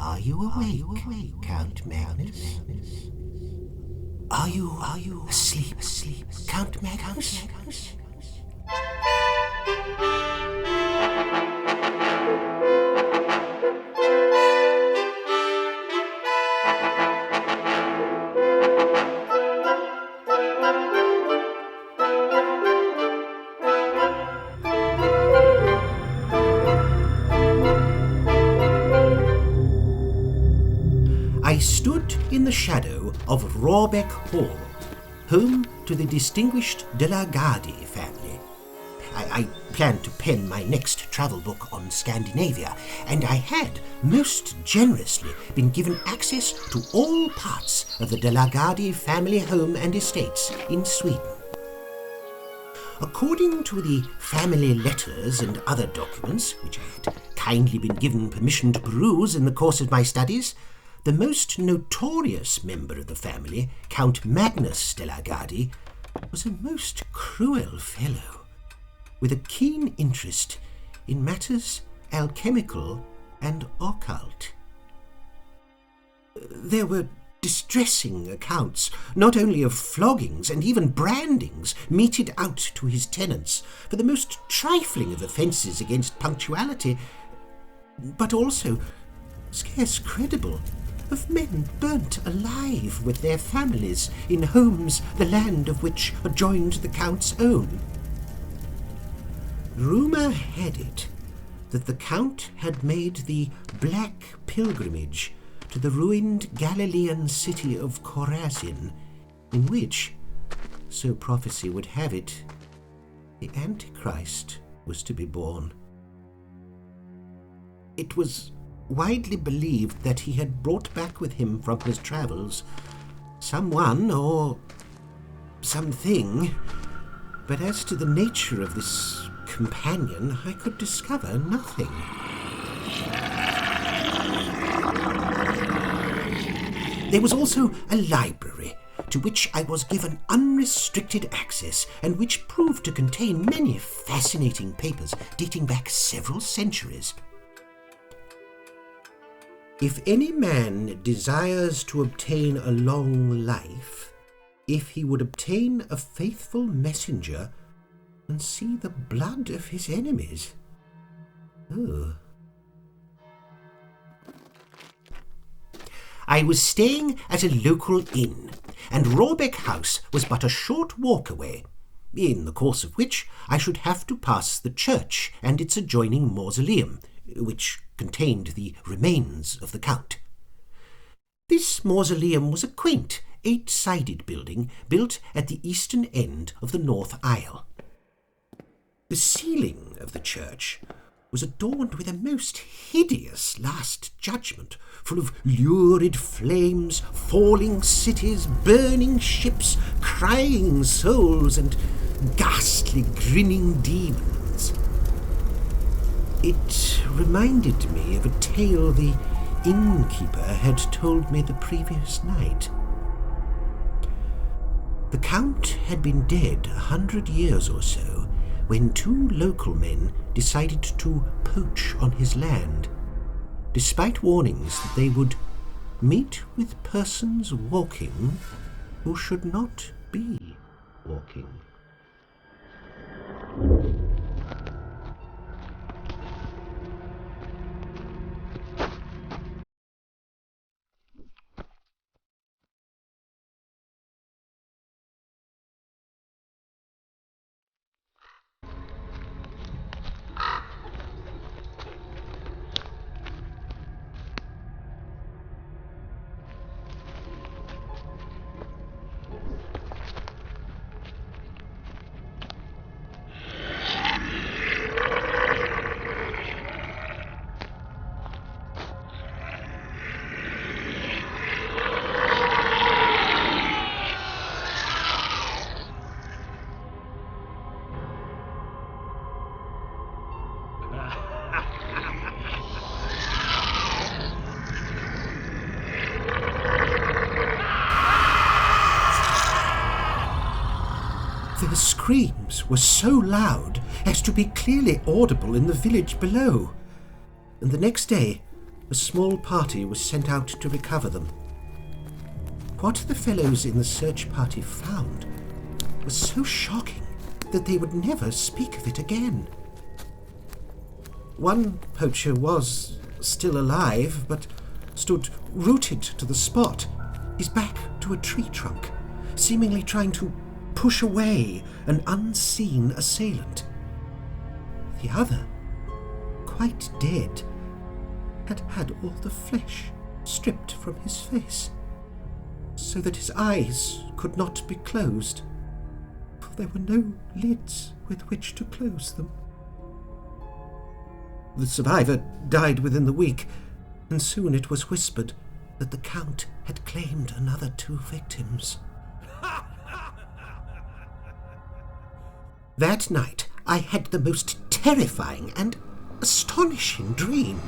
Are you awake, Count Magnus? Are you asleep, Count Magnus? I stood in the shadow of Rawbeck Hall, home to the distinguished De la Gardie family. I planned to pen my next travel book on Scandinavia, and I had most generously been given access to all parts of the De la Gardie family home and estates in Sweden. According to the family letters and other documents, which I had kindly been given permission to peruse in the course of my studies, the most notorious member of the family, Count Magnus de la Gardie, was a most cruel fellow, with a keen interest in matters alchemical and occult. There were distressing accounts, not only of floggings and even brandings meted out to his tenants for the most trifling of offences against punctuality, but also, scarce credible, of men burnt alive with their families in homes the land of which adjoined the Count's own. Rumour had it that the Count had made the black pilgrimage to the ruined Galilean city of Chorazin, in which, so prophecy would have it, the Antichrist was to be born. It was widely believed that he had brought back with him from his travels someone or something, but as to the nature of this companion I could discover nothing. There was also a library to which I was given unrestricted access and which proved to contain many fascinating papers dating back several centuries. If any man desires to obtain a long life, if he would obtain a faithful messenger and see the blood of his enemies. Oh. I was staying at a local inn, and Rawbeck House was but a short walk away, in the course of which I should have to pass the church and its adjoining mausoleum, which contained the remains of the Count. This mausoleum was a quaint, 8-sided building built at the eastern end of the north aisle. The ceiling of the church was adorned with a most hideous Last Judgment, full of lurid flames, falling cities, burning ships, crying souls, and ghastly grinning demons. It reminded me of a tale the innkeeper had told me the previous night. The Count had been dead 100 years or so when 2 local men decided to poach on his land, despite warnings that they would meet with persons walking who should not be walking. The screams were so loud as to be clearly audible in the village below, and the next day a small party was sent out to recover them. What the fellows in the search party found was so shocking that they would never speak of it again. One poacher was still alive, but stood rooted to the spot, his back to a tree trunk, seemingly trying to push away an unseen assailant. The other, quite dead, had had all the flesh stripped from his face, so that his eyes could not be closed, for there were no lids with which to close them. The survivor died within the week, and soon it was whispered that the Count had claimed another 2 victims. That night I had the most terrifying and astonishing dream.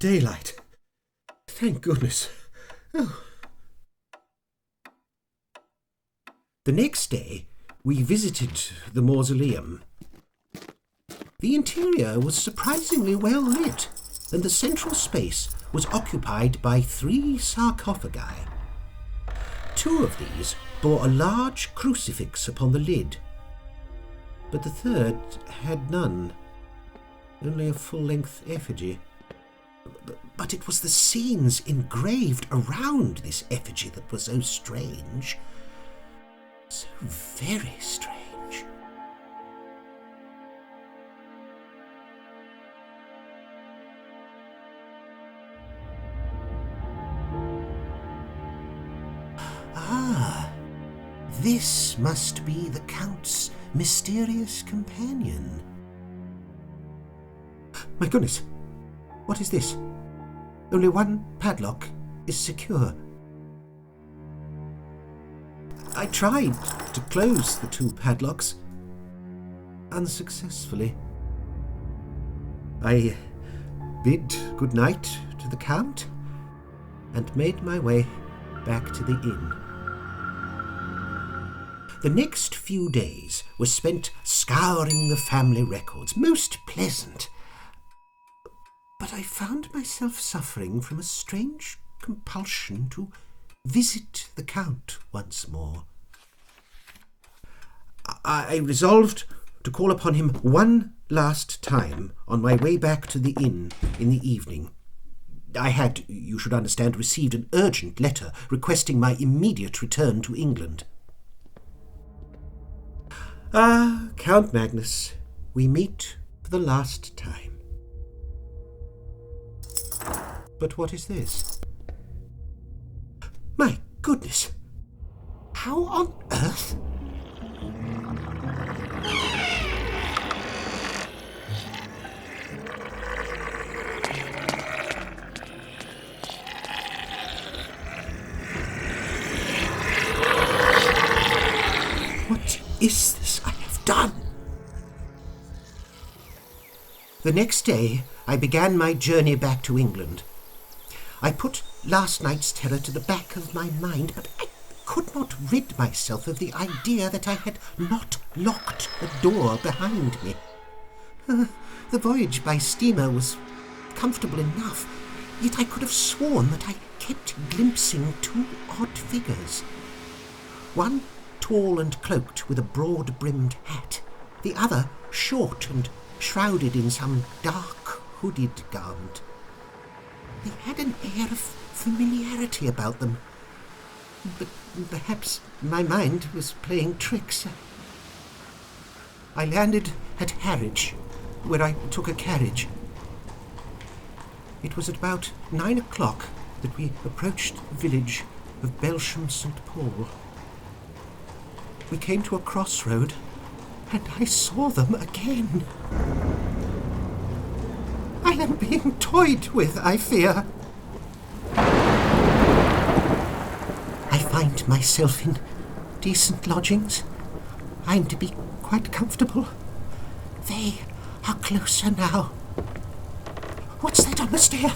Daylight. Thank goodness. The next day, we visited the mausoleum. The interior was surprisingly well lit, and the central space was occupied by 3 sarcophagi. 2 of these bore a large crucifix upon the lid, but the third had none, only a full-length effigy. But it was the scenes engraved around this effigy that were so strange. So very strange. Ah, this must be the Count's mysterious companion. My goodness! What is this? Only one padlock is secure. I tried to close the 2 padlocks, unsuccessfully. I bid good night to the Count and made my way back to the inn. The next few days were spent scouring the family records, most pleasant. But I found myself suffering from a strange compulsion to visit the Count once more. I resolved to call upon him one last time on my way back to the inn in the evening. I had, you should understand, received an urgent letter requesting my immediate return to England. Ah, Count Magnus, we meet for the last time. But what is this? My goodness! How on earth? What is this I have done? The next day, I began my journey back to England. I put last night's terror to the back of my mind, but I could not rid myself of the idea that I had not locked the door behind me. The voyage by steamer was comfortable enough, Yet I could have sworn that I kept glimpsing two odd figures. One tall and cloaked with a broad-brimmed hat, the other short and shrouded in some dark hooded garment. They had an air of familiarity about them, but perhaps my mind was playing tricks. I landed at Harwich, where I took a carriage. It was at about 9 o'clock that we approached the village of Belsham St. Paul. We came to a crossroad, and I saw them again. I am being toyed with, I fear. I find myself in decent lodgings. I'm to be quite comfortable. They are closer now. What's that on the stair?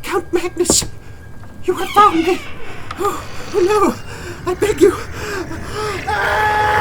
Count Magnus! You have found me! Oh no! I beg you! Ah!